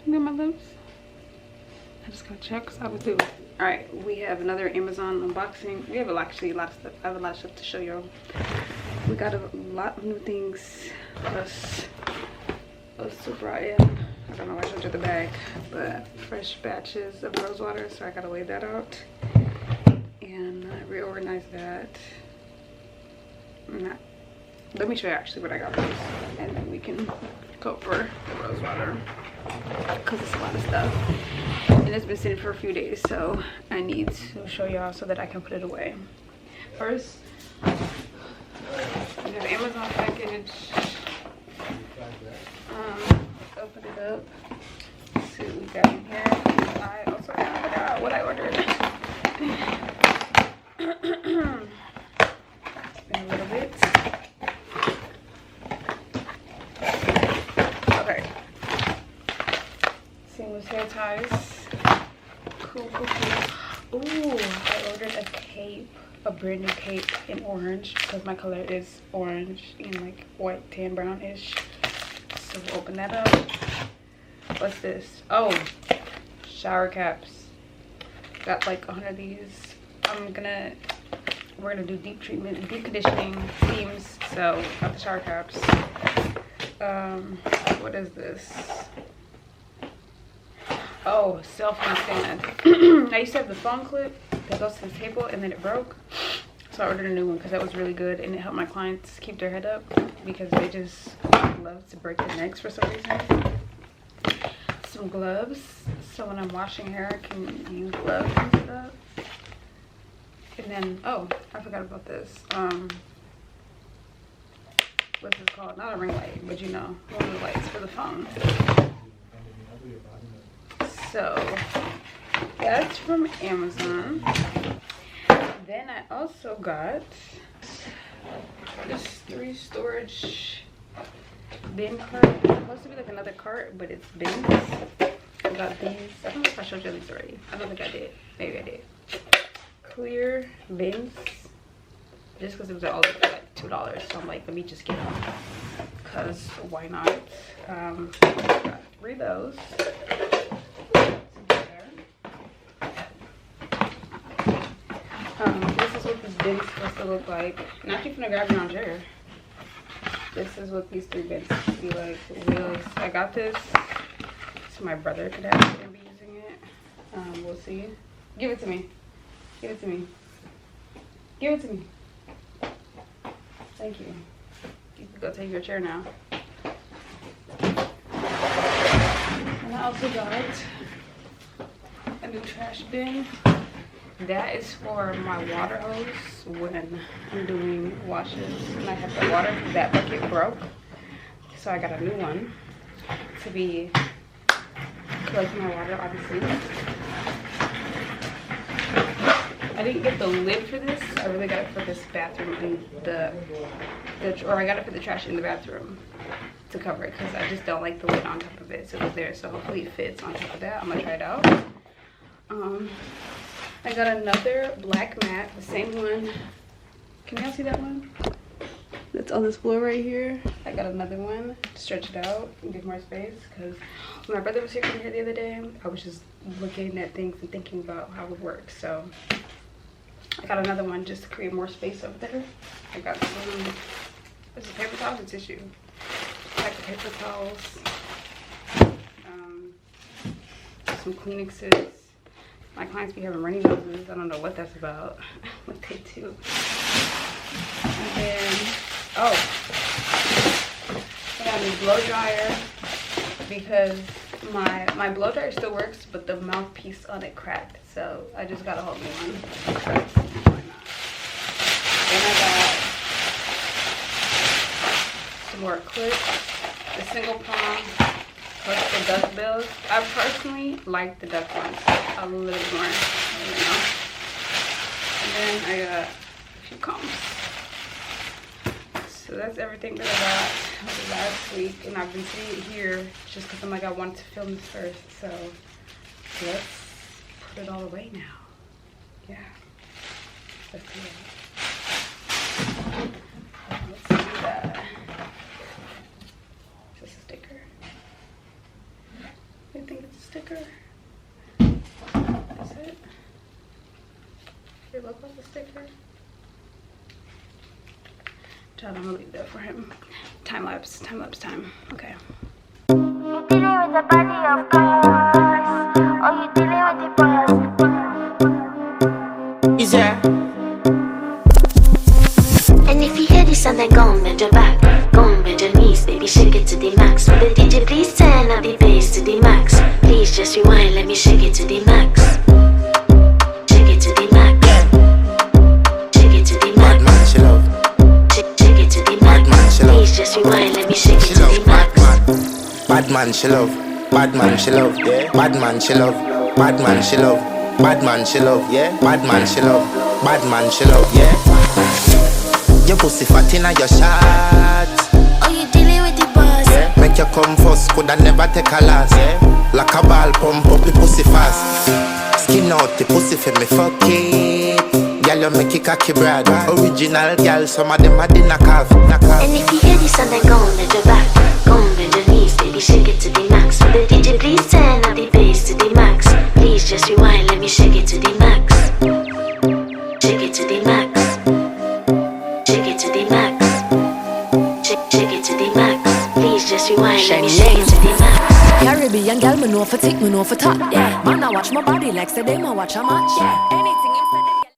something on my lips? I just gotta check, so I would do. All right, we have another Amazon unboxing. We have actually a lot of stuff. I have a lot of stuff to show you. We got a lot of new things. Plus, super I don't know why I showed you the bag, but fresh batches of rose water, so I gotta weigh that out and reorganize that. Let me show you actually what I got first, and then we can go for the rose water because it's a lot of stuff and it's been sitting for a few days, so I need to show y'all so that I can put it away. First, we have Amazon package. Open it up. Let's see what we got in here. I also forgot what I ordered. It's been a little bit. Okay. Seamless hair ties. Cool. Ooh, I ordered a cape, a brand new cape in orange because my color is orange and like white, tan, brownish. So we'll open that up. What's this? Oh, shower caps. Got like 100 of these. We're gonna do deep treatment, deep conditioning, steams. So got the shower caps. What is this? Oh, cell phone stand. I used to have the phone clip that goes to the table and then it broke. So I ordered a new one because that was really good and it helped my clients keep their head up because they just love to break their necks for some reason. Some gloves, so when I'm washing hair I can use gloves and stuff. And then, oh, I forgot about this. What's this called? Not a ring light, but you know, one of the lights for the phone. So that's from Amazon. Then I also got this 3 storage bin cart. It's supposed to be like another cart, but it's bins. I got these. I don't know if I showed you these already. I don't think I did. Maybe I did. Clear bins. Just because it was all like $2. So I'm like, let me just get them. Because why not? Got 3 of those. This is what these bins supposed to look like. Not you finna grab your own chair. This is what these 3 bins be like. Wheels. I got this so my brother could have it and be using it. We'll see. Give it to me. Give it to me. Give it to me. Thank you. You can go take your chair now. And I also got a new trash bin. That is for my water hose when I'm doing washes and I have the water. That bucket broke, so I got a new one to be collecting my water, obviously. I didn't get the lid for this. I really got it for this bathroom and or I got it for the trash in the bathroom to cover it because I just don't like the lid on top of it. So it was there, so hopefully it fits on top of that. I'm gonna try it out. I got another black mat, the same one. Can y'all see that one? That's on this floor right here. I got another one to stretch it out and give more space because when my brother was here the other day, I was just looking at things and thinking about how it would work. So I got another one just to create more space over there. I got some, this is paper towels and tissue. Pack of paper towels. Some Kleenexes. My clients be having runny noses. I don't know what that's about. What they do. And then, oh, I got a new blow dryer because my blow dryer still works, but the mouthpiece on it cracked. So I just got a whole new one. Why not? Then I got some more clips, the single palm. Plus the duck bills. I personally like the duck ones a little bit more, you know. And then I got a few combs. So that's everything that I got last week, and I've been sitting it here just because I'm like I wanted to film this first. So let's put it all away now. Yeah, let's do it. Let's do that. Just a sticker. think it's a sticker. Is it? Does it look like a sticker? Child, I'm gonna leave that for him. Time lapse time. Okay. You dealing with the body of God, or you dealing with the boss? Is there? And if you hear this and then go and bend your back, go and bend your knees, baby, shake it to the max. Will the DJ please turn up the bass to the max? Please just rewind, let me shake it to the max. Shake it to the max. Shake it to the max. Bad man, she love. Shake it to the max. Please just rewind, let me shake it She to love. the max. Bad man, she love. Bad man, she love. Yeah. Bad man, she love. Bad man, she love. Bad man, she love. Yeah. Bad man, she love. Bad man, she love. Yeah. Your pussy fat inna your shot. Oh, you dealing with the boss? Yeah. Make you come first, coulda never take a last. Yeah. Like a ball pump up the pussy fast. Skin out the pussy for me fuck it. Girl, you make it cocky brad. Original girl, some of them a dinner calf. And if you hear this and then go and bend your back, go and bend your knees, baby, shake it to the max. Will the DJ please turn up the bass to the max? Please just rewind, let me shake it to the max. Shake it to the max. Shake it to the max. Shake it to the max. Please just rewind, let me shake it to the max. Caribbean girl, me know for tick, me know for top. Yeah, man, I watch my body like say them, I watch a match. Yeah, anything him say.